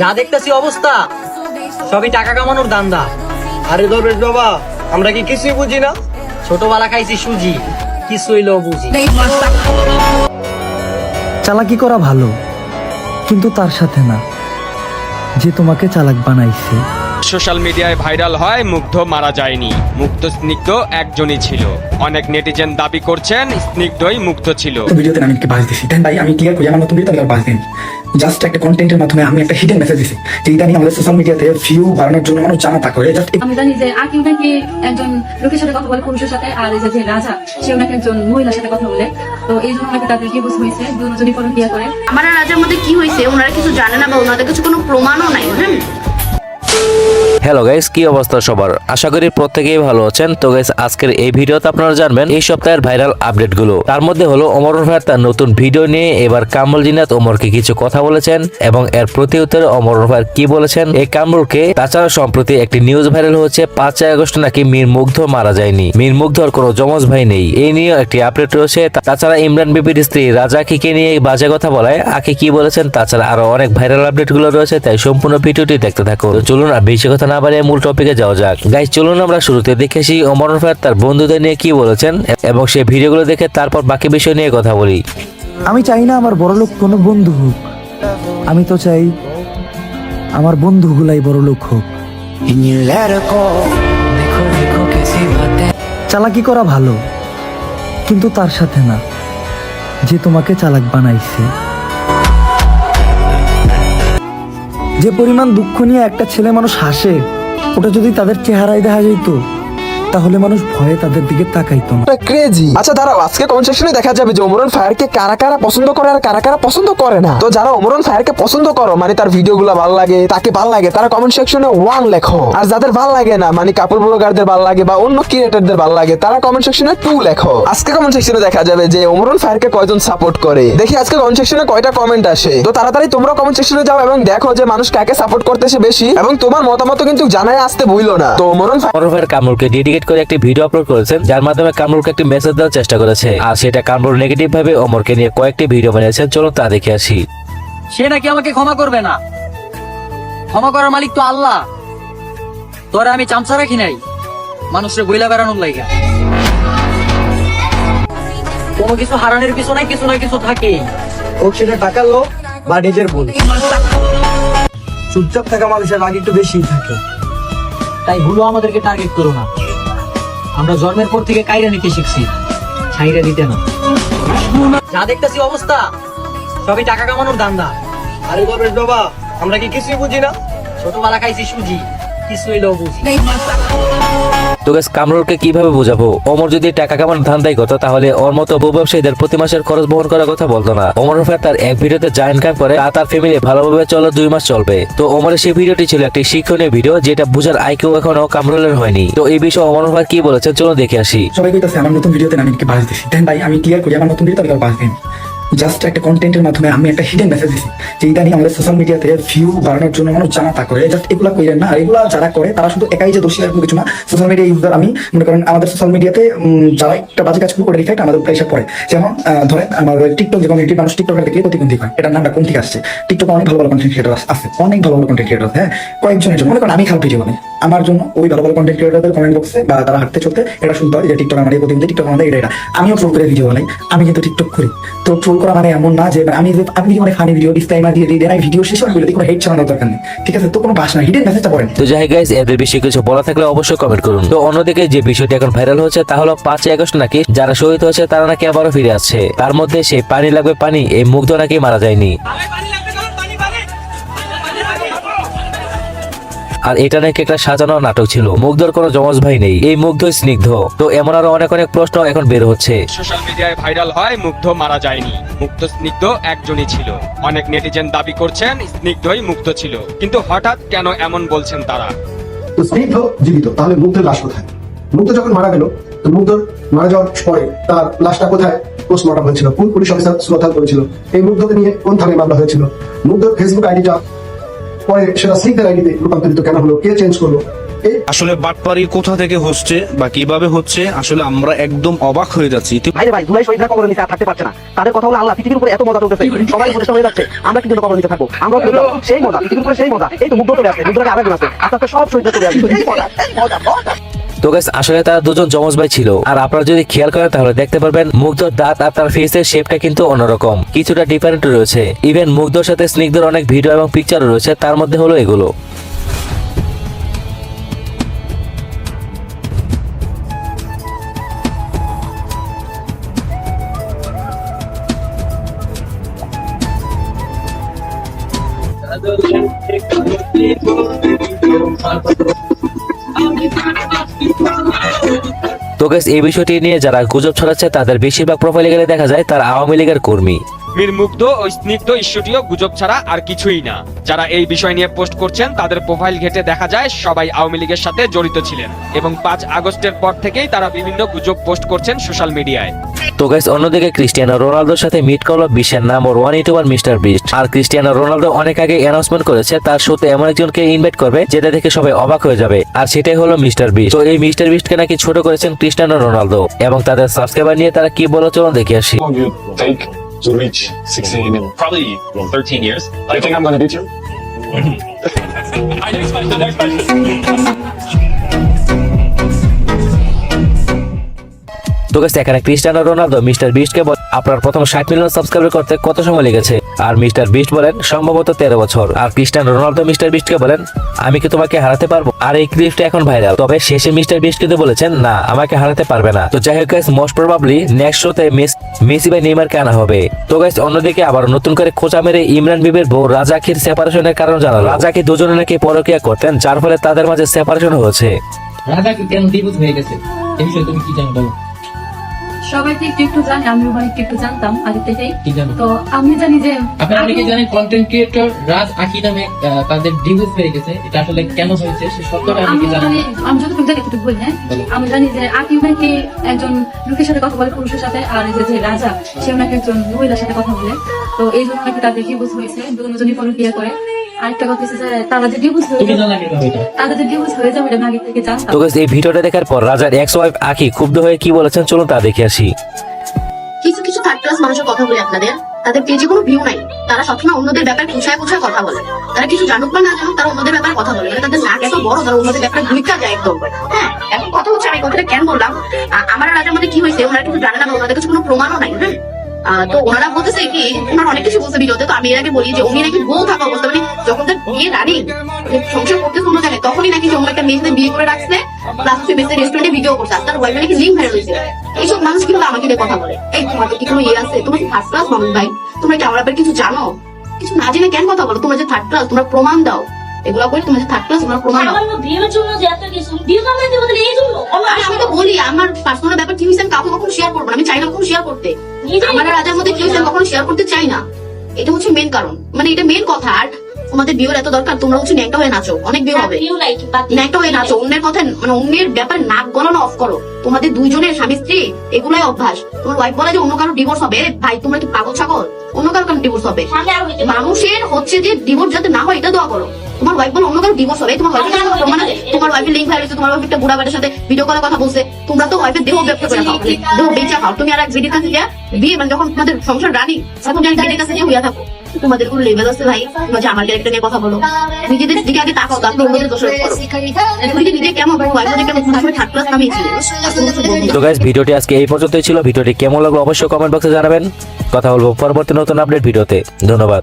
যা দেখতেছি অবস্থা সবই টাকা কামানোর ধান্দা। আরে দরবেশ বাবা, আমরা কি কিছুই বুঝি না? ছোটবেলা খাইছি সুজি, কিছু হইলেও বুঝি। চালাকি করা ভালো, কিন্তু তার সাথে না যে তোমাকে চালাক বানাইছে। সোশ্যাল মিডিয়ায় ভাইরাল হয় মুগ্ধ মারা যায়নি, মুগ্ধ স্নিগ্ধ একজনই ছিল। অনেক নেটিজেন দাবি করছেন স্নিগ্ধই মুগ্ধ ছিল। ভিডিওতে আমি বাজ দিছি, দেন ভাই আমি ক্লিয়ার করি আমার নতুন ভিডিও বাজ দিন। জাস্ট একটা কন্টেন্টের মাধ্যমে আমি একটা হিডেন মেসেজ দিছি যে ইদানিং আমাদের সোশ্যাল মিডিয়াতে ভিউ বাড়ানোর জন্য মানুষ জানা তা করে। জাস্ট আমি জানি যে আকিব নাকি একজন লোকের সাথে কথা বলে, পুরুষের সাথে, আর এই যে রাজা সেও নাকি একজন মহিলার সাথে কথা বলে। তো এই জন্য নাকি তাদের ডিভোর্স হয়েছে, দুজনই পরকীয়া করে। আমার আর রাজার মধ্যে কি হয়েছে ওনারা কিছু জানে না, বা ওনাদের কাছে কোনো প্রমাণও নাই। হ্যালো গাইস, কি অবস্থা সবার? আশা করি প্রত্যেকেই ভালো আছেন। তো গাইস, আজকের এই ভিডিওতে আপনারা জানবেন এই সপ্তাহের ভাইরাল আপডেট গুলো। তার মধ্যে হলো ওমর ভাই তার নতুন ভিডিও নিয়ে এবার কামরুল জিনাত ওমরকে কিছু কথা বলেছেন এবং এর প্রতি উত্তরে ওমর ভাই কি বলেছেন এই কামরুলকে। তাছাড়া সম্প্রতি একটি নিউজ ভাইরাল হচ্ছে 5 আগস্ট নাকি মীর মুগ্ধ মারা যায়নি, মীর মুগ্ধর কোনো যমজ ভাই নেই, এই নিয়ে একটি আপডেট রয়েছে। তাছাড়া ইমরান বিবির স্ত্রী রাজা আখিকে নিয়ে বাজে কথা বলায় আখি কি বলেছেন, তাছাড়া আরো অনেক ভাইরাল আপডেট গুলো রয়েছে। তাই সম্পূর্ণ ভিডিওটি দেখতে থাকুন। চলুন আর বেশি কথা না বাড়িয়ে মূল টপিকে যাওয়া যাক। গাইস চলুন আমরা শুরুতে দেখেছি ওমর ভাই তার বন্ধুদের নিয়ে কি বলেছেন এবং সেই ভিডিওগুলো দেখে তারপর বাকি বিষয় নিয়ে কথা বলি। আমি চাই না আমার বড়লোক কোনো বন্ধু হোক, আমি তো চাই আমার বন্ধুগুলাই বড়লোক হোক। চালাকি করা ভালো, কিন্তু তার সাথে না যে তোমাকে চালাক বানাইছে। যে পরিমাণ দুঃখ নিয়ে একটা ছেলে মানুষ হাসে, ওটা যদি তাদের চেহারায় দেখা যেত তাহলে মানুষ ভয়ে তাদের দিকে তাকাইতো না। ক্রেজি। আচ্ছা দাঁড়াও, আজকে কমেন্ট সেকশনে দেখা যাবে যে ওমরন ফায়ারকে কারা কারা পছন্দ করে আর কারা কারা পছন্দ করে না। তো যারা ওমরন ফায়ারকে পছন্দ করো, মানে তার ভিডিওগুলো ভালো লাগে, তাকে ভালো লাগে, তারা কমেন্ট সেকশনে 1 লেখো। আর যাদের ভালো লাগে না, মানে কাপড় ব্লগারদের ভালো লাগে বা অন্য ক্রিয়েটরদের ভালো লাগে, তারা কমেন্ট সেকশনে 2 লেখো। আজকে কমেন্ট সেকশনে দেখা যাবে যে ওমরন ফায়ারকে কয়জন সাপোর্ট করে। দেখি আজকে কমেন্ট সেকশনে কয়টা কমেন্ট আসে। তো তাড়াতাড়ি তোমরা কমেন্ট সেকশনে যাও এবং দেখো যে মানুষ কাকে সাপোর্ট করতেছে বেশি, এবং তোমার মতামত কিন্তু জানায় আসতে ভুলো না। তো ওমর ভাই কামরুলকে ডেডিকেট করে একটি ভিডিও আপলোড করেছেন, যার মাধ্যমে কামরুলকে একটি মেসেজ দেওয়ার চেষ্টা করেছে, আর সেটা কামরুল নেগেটিভ ভাবে ওমরকে নিয়ে কয়েকটি ভিডিও বানিয়েছেন। চলুন তা দেখে আসি। সে নাকি আমাকে ক্ষমা করবে না, ক্ষমা করার মালিক তো আল্লাহ। তোরা আমি চামচা রাখি নাই মানুষের বইলা বেড়ানোর লাইগা। কোনো কিছু হারানোর পিছনে কিছু না কিছু থাকে, হোক সেটা টাকার লোক বা নিজের ভুল। চুপচাপ থাকা মানুষের রাগ একটু বেশি থাকে। তাই ভুলো আমাদেরকে টার্গেট করো না। আমরা জন্মের পর থেকে কাইরা নিতে শিখছি, ছাইরা দিতে না। যা দেখতেছি অবস্থা সবই টাকা কামানোর ধান্দা। আরে দরবেশ বাবা, আমরা কি কিছুই বুঝি না? ছোটবেলা খাইছি সুজি, কিছু হইলেও বুঝি। তো গাইস, কামরুলকে কিভাবে বোঝাবো? ওমর যদি টাকা কামানোর ধান্দাই করতো তাহলে ওর মতো বউ ব্যবসায়ীদের প্রতি মাসের খরচ বহন করার কথা বলতো না। ওমর ভাই তার এক ভিডিওতে যা ইনকাম করে তা তার ফ্যামিলি ভালোভাবে চলে 2 মাস চলবে। তো ওমরের সেই ভিডিওটি ছিল একটি শিক্ষণীয় ভিডিও, যেটা বুঝার আইকিউ এখনো কামরুলের হয়নি। তো এই বিষয়ে ওমর ভাই কি বলেছেন চলো দেখে আসি। সবাই কইতাছে আমার নতুন ভিডিওতে আমি বাজ দিছি, দেন ভাই আমি ক্লিয়ার করি আমার নতুন ভিডিও বাজ দিন। জাস্ট একটা কন্টেন্টের মাধ্যমে আমি একটা হিডেন মেসেজ দিছি যে ইদানিং আমাদের সোশ্যাল মিডিয়াতে ভিউ বাড়ানোর জন্য মানুষ জানা তা করে। জাস্ট এগুলা কইরেন না, আর এগুলা যারা করে তারা শুধু একাই যে দোষী এরকম কিছু না। সোশ্যাল মিডিয়া ইউজার আমি মনে করেন আমাদের সোশ্যাল মিডিয়াতে যারা একটা বাজে কাজ করে রিফ্লেক্ট আমাদের উপরে এসে পড়ে। যেমন ধরেন আমাদের টিকটক যে কমিউনিটি, মানুষ টিকটকের দেখলে প্রতিবন্ধী হয়, এটার নামটা কোন থেকে আসছে? টিকটকে অনেক ভালো ভালো কন্টেন্ট ক্রিয়েটর আছে, অনেক ভালো ভালো কন্টেন্ট ক্রিয়েটর আছে। হ্যাঁ, কয়েকজনের জন্য মনে করেন আমি খারাপ ভিডিও বানাই, আমার জন্য ওই ভালো ভালো কন্টেন্ট ক্রিয়েটরদের কমেন্ট বক্সে বা তারা হাঁটতে চলতে এটা শুনতে হয় যে টিকটক আমার এই প্রতিবন্ধী, টিকটক আমাদের এটা। আমিও ট্রোল করে ভিডিও বানাই, আমি কিন্তু টিকটক করি। তো ট্রোল করা মানে এমন না যে আপনি মানে ফানি ভিডিও ডিসক্লেইমার দিয়ে দেন, এই ভিডিও শেষ হয়ে গেলে কোনো হেড চালানোর দরকার নেই, ঠিক আছে? তো কোনো বাস না, হিডেন মেসেজটা পড়েন। তো যাই গাইস, এদের বিষয়ে কিছু বলা থাকলে অবশ্যই কমেন্ট করুন। তো অন্যদিকে যে বিষয়টি এখন ভাইরাল হচ্ছে তা হলো 5 আগস্ট নাকি যারা শহীদ হয়েছে তারা নাকি আবারও ফিরে আসছে। তার মধ্যে সেই পানি লাগবে পানি, এই মুগ্ধ নাকি মারা যায়নি, আর এটা নাকি একটা সাজানো নাটক ছিল। মুগ্ধর কোনো যমজ ভাই নেই, এই মুগ্ধ স্নিগ্ধ। তো এমন আরো অনেক অনেক প্রশ্ন এখন বের হচ্ছে। সোশ্যাল মিডিয়ায় ভাইরাল হয় মুগ্ধ মারা যায়নি, মুগ্ধ স্নিগ্ধ একজনই ছিল। অনেক নেটিজেন দাবি করছেন স্নিগ্ধই মুগ্ধ ছিল, কিন্তু হঠাৎ কেন এমন বলছেন তারা? তো স্নিগ্ধ জীবিত, তাহলে মুগ্ধের লাশ কোথায়? মুগ্ধ যখন মারা গেল, তো মুগ্ধ মারা যাওয়ার পরে তার লাশটা কোথায় পোস্টমর্টম হয়েছিল? কোন পুলিশ অফিসার শ্রদ্ধা করেছিল? এই মুগ্ধকে নিয়ে কোন থানায় মামলা হয়েছিল? মুগ্ধর ফেসবুক আইডিটা পরে সেটা স্নিগ্ধের আইডিতে রূপান্তরিত কেন হলো? কে চেঞ্জ করলো? এই আসলে বাটপারি কোথা থেকে হচ্ছে বা কিভাবে হচ্ছে আসলে আমরা একদম অবাক হয়ে যাচ্ছি। ভাইরে ভাই, জুলাই শহীদরা কবর নিচে আর থাকতে পারছে না। তাদের কথা হলো আল্লাহ, পৃথিবীর উপরে এত মজা চলতেছে, সবাই উপদেষ্টা হয়ে যাচ্ছে, আমরা কিন্তু কবর নিচে থাকবো। আমরা সেই মজা, পৃথিবীর উপরে সেই মজা। এই তো মুগ্ধ চলে আসছে, মুগ্ধকে আবেদন আছে, আস্তে আস্তে সব শহীদরা চলে আসবে। এই মজা, মজা, মজা। তো গাইস আসলে তারা দুজন যমজ ভাই ছিল, আর আপনারা যদি খেয়াল করেন তাহলে দেখতে পারবেন মুগ্ধর দাঁত আর তার ফেসের শেপটা কিন্তু অন্যরকম, কিছুটা ডিফারেন্ট রয়েছে। ইভেন মুগ্ধর সাথে স্নিগ্ধর অনেক ভিডিও এবং পিকচার রয়েছে, তার মধ্যে হলো এগুলো। তো গাইস এই বিষয়টি নিয়ে যারা গুজব ছড়াচ্ছে তাদের বেশিরভাগ প্রোফাইলে গেলে দেখা যায় তারা আওয়ামী লীগের কর্মী। মীর মুগ্ধ ও স্নিগ্ধ ইস্যুটিও গুজব ছাড়া আর কিছুই না। যারা এই বিষয় নিয়ে পোস্ট করছেন তাদের প্রোফাইল ঘেটে দেখা যায় সবাই আওয়ামী লীগের সাথে জড়িত ছিলেন, এবং 5 আগস্টের পর থেকেই তারা বিভিন্ন গুজব পোস্ট করছেন সোশ্যাল মিডিয়ায়। তো গাইস অন্যদিকে ক্রিস্টিয়ানো রোনালদোর সাথে মিট করলো বিশ্বের নাম্বার 1 ইউটিউবার মিস্টার বিস্ট। আর ক্রিস্টিয়ানো রোনালদো অনেক আগে অ্যানাউন্সমেন্ট করেছে তার শোতে এমন একজনকে ইনভাইট করবে যেটা দেখে সবাই অবাক হয়ে যাবে, আর সেটাই হলো মিস্টার বিস্ট। তো এই মিস্টার বিস্টকে নাকি ছোট করেছেন ক্রিস্টিয়ানো রোনালদো, এবং তাদের সাবস্ক্রাইবার নিয়ে তারা কি বলো চলুন দেখে আসি। To reach 16 in probably 13 years. You think I'm gonna beat you? তো গাইস এখানে ক্রিস্টিয়ানো রোনালদো মিস্টার বিস্টকে আপনার প্রথম 60 মিলিয়ন সাবস্ক্রাইবার করতে কত সময় লেগেছে, আর মিস্টার বিস্ট বলেন সম্ভবত 13 বছর। আর ক্রিস্টিয়ানো রোনালদো মিস্টার বিস্টকে বলেন আমি কি তোমাকে হারাতে পারবো। আর এই ক্লিপটা এখন ভাইরাল, তবে শেষে মিস্টার বিস্ট কিন্তু বলেছেন না আমাকে হারাতে পারবে না। তো যাই হোক গাইস মোস্ট প্রবাবলি নেক্সট শোতে মেসি বা নেইমারকে আনা হবে। তো গাইস অন্যদিকে আবার নতুন করে খোঁচা মেরে ইমরান বিবির বউ রাজা আখির সেপারেশনের কারণ জানালো। রাজা আখি দুজনে নাকি পরকীয়া করতেন, যার ফলে তাদের মাঝে সেপারেশন হয়েছে। রাজা কি কেন ডিভোর্স হয়ে গেছে এই বিষয়ে তুমি কি জানো বলো? সবাই তো একটু একটু জানে, আমিও একটু একটু জানতাম আগে থেকেই। কি জানো? তো আমি জানি যে আপনারা অনেকে জানেন কন্টেন্ট ক্রিয়েটর রাজ আখি নামে তাদের ডিভোর্স হয়ে গেছে। এটা আসলে কেন হয়েছে সে সত্যটা আমি অনেকে জানেন না। আমি যতটুকু জানি একটু বলি। হ্যাঁ, আমি জানি যে আকিব নাকি একজন লোকের সাথে কথা বলে, পুরুষের সাথে, আর এই যে রাজা সেও নাকি একজন মহিলার সাথে কথা বলে। তো এই জন্য নাকি তাদের ডিভোর্স হয়েছে, দুজনই পরকীয়া করে। আরেকটা কথা হচ্ছে যে তারা যে ডিভোর্স হয়ে তুমি জানো কিভাবে এটা? তাদের যে ডিভোর্স হয়ে যাবে এটা আগে থেকে জানতাম। তো গাইস এই ভিডিওটা দেখার পর রাজার এক্স ওয়াইফ আখি ক্ষুব্ধ হয়ে কি বলেছেন চলুন তা দেখে আসি। কিছু কিছু থার্ড ক্লাস মানুষের কথা বলি আপনাদের, তাদের পেজে কোনো ভিউ নাই, তারা সবসময় অন্যদের ব্যাপারে পোছায় পোছায় কথা বলে। তারা কিছু জানুক বা না জানুক তারা অন্যদের ব্যাপারে কথা বলে, মানে তাদের নাক এত বড় তারা অন্যদের ব্যাপারে ভূমিকা যায় একদম। হ্যাঁ, এখন কথা হচ্ছে আমি কথাটা কেন বললাম, আমার রাজার মধ্যে কি হয়েছে ওনারা কিছু জানে না, ওনাদের কাছে কোনো প্রমাণও নাই। হ্যাঁ, তো ওনারা বলতেছে কি ওনারা অনেক কিছু বলছে ভিডিওতে। তো আমি এর আগে বলি যে উনি নাকি বউ থাকা অবস্থা, মানে যখন তার বিয়ে রানি সংসার করতে কোনো জানে তখনই নাকি অন্য একটা মেয়েদের বিয়ে করে রাখছে, প্লাস হচ্ছে মেয়েদের রেস্টুরেন্টে ভিডিও করছে, আর তার ওয়াইফ নাকি লিঙ্ক ভাইরাল হয়েছে। এইসব মানুষ কিন্তু আমাকে নিয়ে কথা বলে, এই তোমাদের কি কোনো ইয়ে আছে, তোমরা কি থার্ড ক্লাস মানুষ ভাই, তোমরা কি আমার ব্যাপারে কিছু জানো? কিছু না জেনে কেন কথা বলো? তোমরা যে থার্ড ক্লাস তোমরা প্রমাণ দাও, এগুলো করে তোমরা যে থার্ড ক্লাস তোমরা প্রমাণ দাও। আমি তো বলি আমার পার্সোনাল ব্যাপার কি হয়েছে আমি কাউকে কখনো শেয়ার করবো না, আমি চাই না কখনো শেয়ার করতে। আমার রাজার মধ্যে কি হয়েছে আমি কখনো শেয়ার করতে চাই না, এটা হচ্ছে মেন কারণ, মানে এটা মেন কথা। আর তোমাদের বিয়ের এত দরকার, তোমরা হচ্ছে ন্যাংটা হয়ে নাচো, অনেক বিয়ে হবে, ন্যাংটা হয়ে নাচো, অন্যের কথা মানে অন্যের ব্যাপার নাক গলানো অফ করো। তোমাদের দুইজনের স্বামী স্ত্রী এগুলাই অভ্যাস। তোমার ওয়াইফ বলে যে অন্য কারো ডিভোর্স হবে, ভাই তোমরা কি পাগল ছাগল? অন্য কারো কারো ডিভোর্স হবে, মানুষের হচ্ছে যে ডিভোর্স যাতে না হয় এটা দোয়া করো। তোমার ওয়াইফ বলে অন্য কারো ডিভোর্স হবে, তোমার ওয়াইফের কাছে প্রমাণ আছে? তোমার ওয়াইফের লিঙ্ক ভাইরাল হয়েছে, তোমার ওয়াইফ একটা বুড়া বেটার সাথে ভিডিও কলে কথা বলছে, তোমরা তো ওয়াইফের দেহ ব্যক্ত করে খাও, দেহ বেচা খাও। তুমি আর এক বিডির কাছে যা বিয়ে মানে যখন তোমাদের সংসার রানি তখন জানি বিডির কাছে যে হইয়া থাকো। তোমাদের কোনো লেভেল আছে ভাই? তোমরা যে আমার ক্যারেক্টার নিয়ে কথা বলো, নিজেদের দিকে আগে তাকাও, তারপর অন্যদের দোষারোপ করো। তুমি যে নিজে কেমন ওয়াইফ কেমন থার্ড ক্লাস নামিয়ে ছিল। তো গাইস ভিডিওটি আজকে এই পর্যন্তই ছিল। ভিডিওটি কেমন লাগলো অবশ্যই কমেন্ট বক্সে জানাবেন। কথা বলবো পরবর্তী নতুন আপডেট ভিডিওতে। ধন্যবাদ।